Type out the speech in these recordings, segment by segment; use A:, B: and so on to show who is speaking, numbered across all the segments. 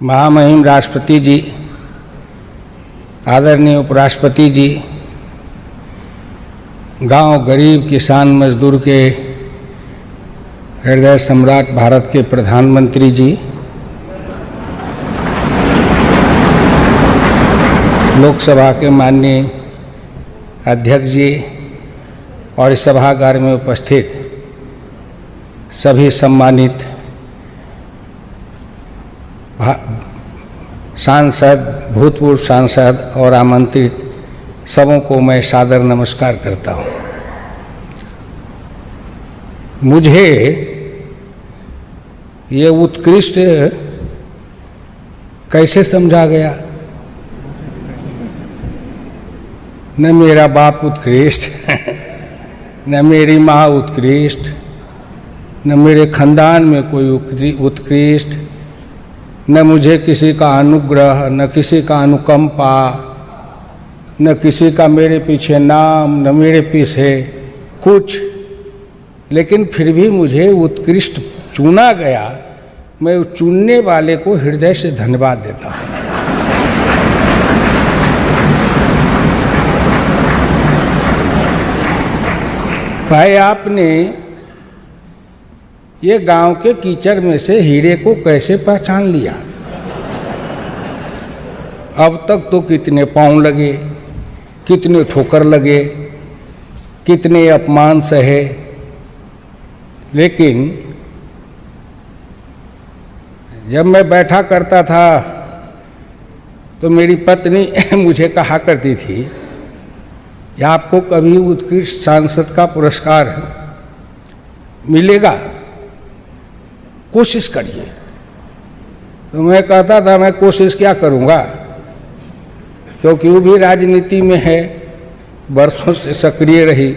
A: महामहिम राष्ट्रपति जी, आदरणीय उपराष्ट्रपति जी, गांव गरीब किसान मजदूर के हृदय सम्राट भारत के प्रधानमंत्री जी, लोकसभा के माननीय अध्यक्ष जी और इस सभागार में उपस्थित सभी सम्मानित सांसद, भूतपूर्व सांसद और आमंत्रित सबों को मैं सादर नमस्कार करता हूँ। मुझे ये उत्कृष्ट कैसे समझा गया? न मेरा बाप उत्कृष्ट, न मेरी माँ उत्कृष्ट, न मेरे खानदान में कोई उत्कृष्ट, न मुझे किसी का अनुग्रह, न किसी का अनुकंपा, न किसी का मेरे पीछे नाम, न मेरे पीछे कुछ, लेकिन फिर भी मुझे उत्कृष्ट चुना गया। मैं उस चुनने वाले को हृदय से धन्यवाद देता हूँ। भाई, आपने ये गांव के कीचड़ में से हीरे को कैसे पहचान लिया? अब तक तो कितने पांव लगे, कितने ठोकर लगे, कितने अपमान सहे, लेकिन जब मैं बैठा करता था तो मेरी पत्नी मुझे कहा करती थी कि आपको कभी उत्कृष्ट सांसद का पुरस्कार मिलेगा, कोशिश करिए। तो मैं कहता था मैं कोशिश क्या करूँगा, क्योंकि वो भी राजनीति में है, वर्षों से सक्रिय रही।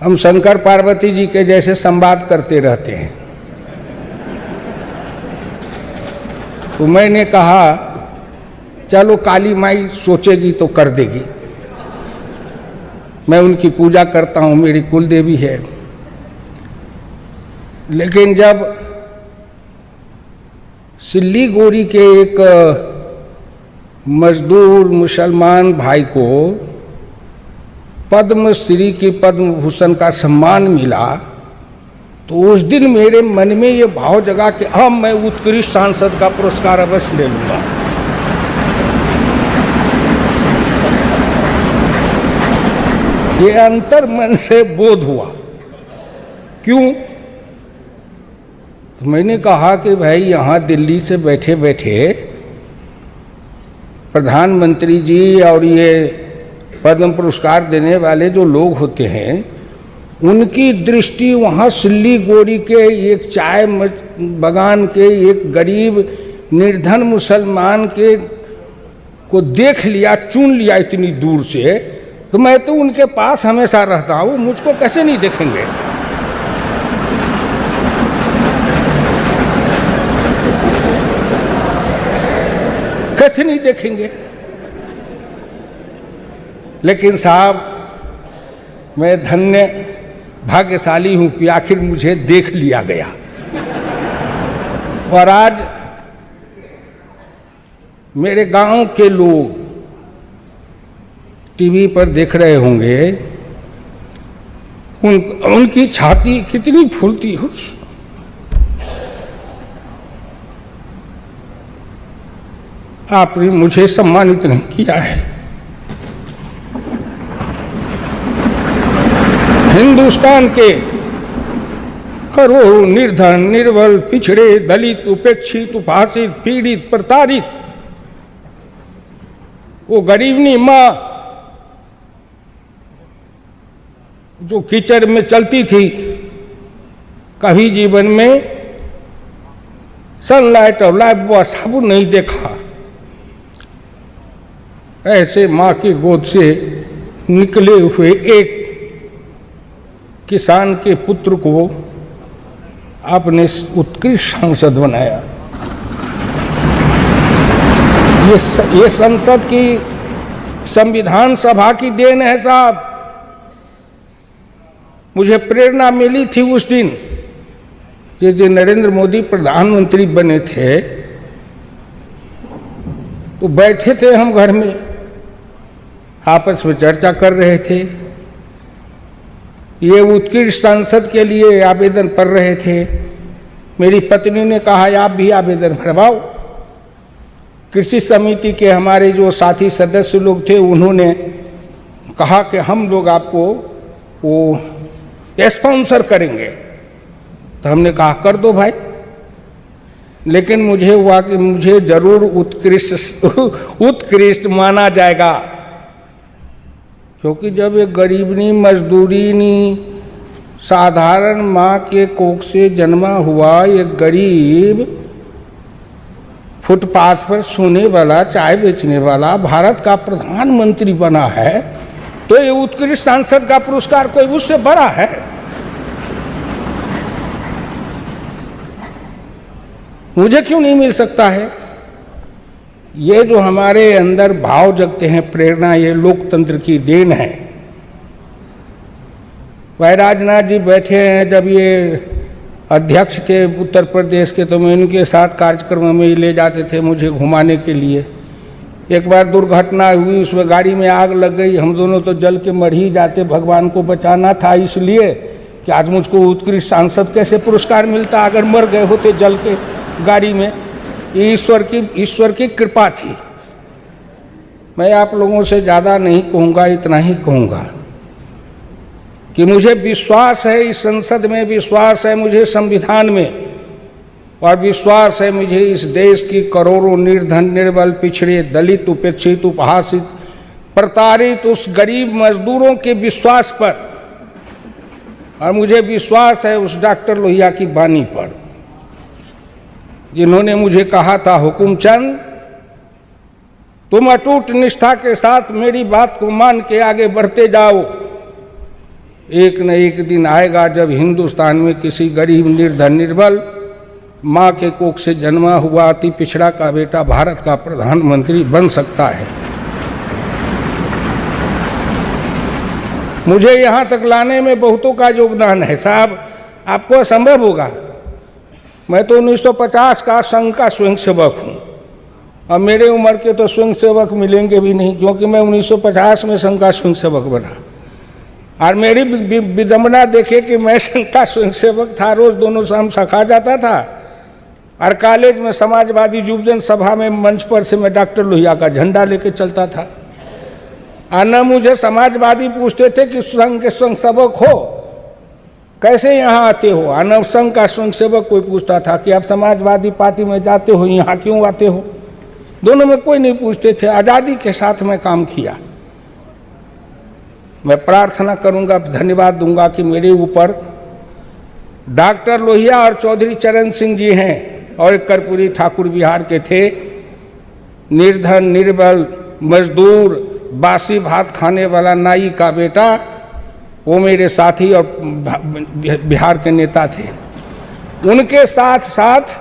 A: हम शंकर पार्वती जी के जैसे संवाद करते रहते हैं। तो मैंने कहा चलो काली माई सोचेगी तो कर देगी। मैं उनकी पूजा करता हूँ, मेरी कुल देवी है। लेकिन जब सिल्लीगुड़ी के एक मजदूर मुसलमान भाई को पद्मश्री की पद्म भूषण का सम्मान मिला, तो उस दिन मेरे मन में ये भाव जगा कि अब मैं उत्कृष्ट सांसद का पुरस्कार अवश्य ले लूंगा। ये अंतर मन से बोध हुआ। क्यों? तो मैंने कहा कि भाई, यहाँ दिल्ली से बैठे बैठे प्रधानमंत्री जी और ये पद्म पुरस्कार देने वाले जो लोग होते हैं, उनकी दृष्टि वहाँ सिल्लीगुड़ी के एक चाय बागान के एक गरीब निर्धन मुसलमान के को देख लिया, चुन लिया इतनी दूर से। तो मैं तो उनके पास हमेशा रहता हूँ, मुझको कैसे नहीं देखेंगे? कैसे नहीं देखेंगे? लेकिन साहब, मैं धन्य भाग्यशाली हूं कि आखिर मुझे देख लिया गया। और आज मेरे गांव के लोग टीवी पर देख रहे होंगे, उनकी छाती कितनी फूलती होगी। आपने मुझे सम्मानित नहीं किया है। हिंदुस्तान के करोड़ों निर्धन, निर्बल, पिछड़े, दलित, उपेक्षित, उपहासित, पीड़ित, प्रताड़ित, वो गरीबनी माँ जो कीचड़ में चलती थी, कभी जीवन में सनलाइट और लाइफ बॉय साबुन नहीं देखा। ऐसे माँ की गोद से निकले हुए एक किसान के पुत्र को आपने उत्कृष्ट सांसद बनाया। ये संसद की, संविधान सभा की देन है साहब। मुझे प्रेरणा मिली थी उस दिन, जिस दिन नरेंद्र मोदी प्रधानमंत्री बने थे, तो बैठे थे हम घर में, आपस में चर्चा कर रहे थे। ये उत्कृष्ट सांसद के लिए आवेदन कर रहे थे। मेरी पत्नी ने कहा आप भी आवेदन भरवाओ। कृषि समिति के हमारे जो साथी सदस्य लोग थे उन्होंने कहा कि हम लोग आपको वो स्पॉन्सर करेंगे। तो हमने कहा कर दो भाई, लेकिन मुझे हुआ कि मुझे जरूर उत्कृष्ट माना जाएगा, क्योंकि जब एक गरीबनी मजदूरीनी साधारण माँ के कोख से जन्मा हुआ एक गरीब फुटपाथ पर सोने वाला, चाय बेचने वाला भारत का प्रधानमंत्री बना है, तो ये उत्कृष्ट सांसद का पुरस्कार कोई उससे बड़ा है? मुझे क्यों नहीं मिल सकता है? ये जो हमारे अंदर भाव जगते हैं, प्रेरणा, ये लोकतंत्र की देन है। भाई राजनाथ जी बैठे हैं, जब ये अध्यक्ष थे उत्तर प्रदेश के, तो मैं उनके साथ कार्यक्रम में ले जाते थे मुझे घुमाने के लिए। एक बार दुर्घटना हुई, उसमें गाड़ी में आग लग गई, हम दोनों तो जल के मर ही जाते। भगवान को बचाना था, इसलिए कि आज मुझको उत्कृष्ट सांसद कैसे पुरस्कार मिलता अगर मर गए होते जल के गाड़ी में। ईश्वर की कृपा थी। मैं आप लोगों से ज़्यादा नहीं कहूँगा, इतना ही कहूँगा कि मुझे विश्वास है, इस संसद में विश्वास है, मुझे संविधान में, और विश्वास है मुझे इस देश की करोड़ों निर्धन, निर्बल, पिछड़े, दलित, उपेक्षित, उपहासित, प्रताड़ित उस गरीब मजदूरों के विश्वास पर, और मुझे विश्वास है उस डॉक्टर लोहिया की बानी पर, जिन्होंने मुझे कहा था हुकुमचंद तुम अटूट निष्ठा के साथ मेरी बात को मान के आगे बढ़ते जाओ। एक न एक दिन आएगा जब हिंदुस्तान में किसी गरीब, निर्धन, निर्बल माँ के कोख से जन्मा हुआ अति पिछड़ा का बेटा भारत का प्रधानमंत्री बन सकता है। मुझे यहाँ तक लाने में बहुतों का योगदान है साहब, आपको असंभव होगा। मैं तो 1950 का संघ का स्वयंसेवक हूँ, अब मेरे उम्र के तो स्वयंसेवक मिलेंगे भी नहीं, क्योंकि मैं 1950 में संघ का स्वयंसेवक बना। और मेरी विडंबना देखे कि मैं संघ का स्वयंसेवक था, रोज दोनों शाम सखा जाता था, और कॉलेज में समाजवादी युवजन सभा में मंच पर से मैं डॉक्टर लोहिया का झंडा लेके चलता था। और न मुझे समाजवादी पूछते थे कि संघ के स्वयंसेवक हो, कैसे यहाँ आते हो। और न संघ का स्वयंसेवक कोई पूछता था कि आप समाजवादी पार्टी में जाते हो, यहाँ क्यों आते हो। दोनों में कोई नहीं पूछते थे। आज़ादी के साथ मैं काम किया। मैं प्रार्थना करूंगा, धन्यवाद दूंगा कि मेरे ऊपर डॉक्टर लोहिया और चौधरी चरण सिंह जी हैं, और एक कर्पूरी ठाकुर बिहार के थे, निर्धन, निर्बल, मजदूर, बासी भात खाने वाला नाई का बेटा, वो मेरे साथी और बिहार के नेता थे। उनके साथ साथ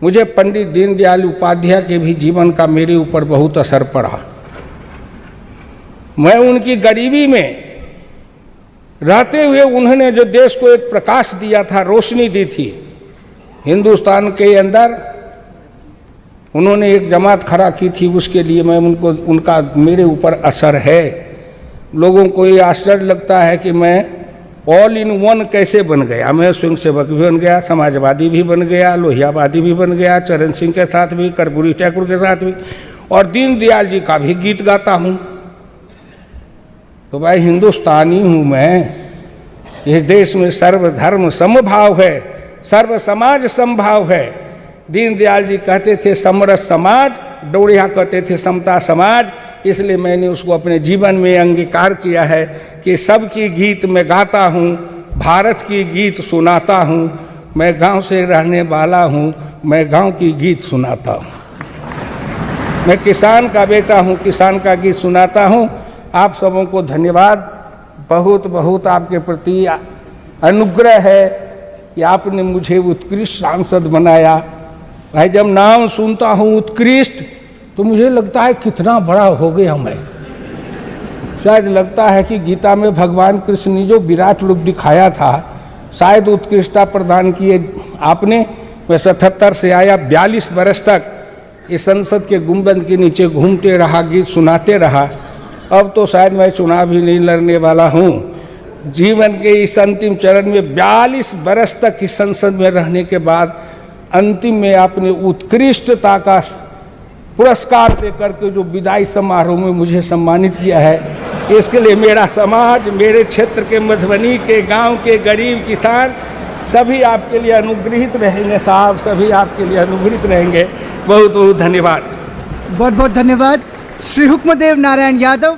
A: मुझे पंडित दीनदयाल उपाध्याय के भी जीवन का मेरे ऊपर बहुत असर पड़ा। मैं उनकी गरीबी में रहते हुए उन्होंने जो देश को एक प्रकाश दिया था, रोशनी दी थी हिंदुस्तान के अंदर, उन्होंने एक जमात खड़ा की थी, उसके लिए मैं उनका मेरे ऊपर असर है। लोगों को ये आश्चर्य लगता है कि मैं ऑल इन वन कैसे बन गया। मैं स्वयंसेवक भी बन गया, समाजवादी भी बन गया, लोहियावादी भी बन गया, चरण सिंह के साथ भी, कर्पूरी ठाकुर के साथ भी, और दीनदयाल जी का भी गीत गाता हूँ। तो भाई हिंदुस्तानी हूँ मैं। इस देश में सर्वधर्म समभाव है, सर्व समाज समभाव है। दीनदयाल जी कहते थे समरस समाज, डोरिया कहते थे समता समाज। इसलिए मैंने उसको अपने जीवन में अंगीकार किया है कि सबकी गीत मैं गाता हूँ, भारत की गीत सुनाता हूँ। मैं गांव से रहने वाला हूँ, मैं गांव की गीत सुनाता हूँ। मैं किसान का बेटा हूँ, किसान का गीत सुनाता हूँ। आप सबों को धन्यवाद, बहुत बहुत आपके प्रति अनुग्रह है कि आपने मुझे उत्कृष्ट सांसद बनाया। भाई जब नाम सुनता हूँ उत्कृष्ट, तो मुझे लगता है कितना बड़ा हो गया मैं। शायद लगता है कि गीता में भगवान कृष्ण ने जो विराट रूप दिखाया था, शायद उत्कृष्टता प्रदान किए आपने। मैं 77 से आया, 42 वर्ष तक इस संसद के गुंबद के नीचे घूमते रहा, गीत सुनाते रहा। अब तो शायद मैं चुनाव भी नहीं लड़ने वाला हूँ। जीवन के इस अंतिम चरण में 42 बरस तक इस संसद में रहने के बाद अंतिम में अपने उत्कृष्टता का पुरस्कार देकर के जो विदाई समारोह में मुझे सम्मानित किया है, इसके लिए मेरा समाज, मेरे क्षेत्र के मधुबनी के गांव के गरीब किसान सभी आपके लिए अनुग्रहित रहेंगे साहब, सभी आपके लिए अनुग्रहित रहेंगे। बहुत बहुत धन्यवाद।
B: बहुत बहुत धन्यवाद। श्री हुक्मदेव नारायण यादव।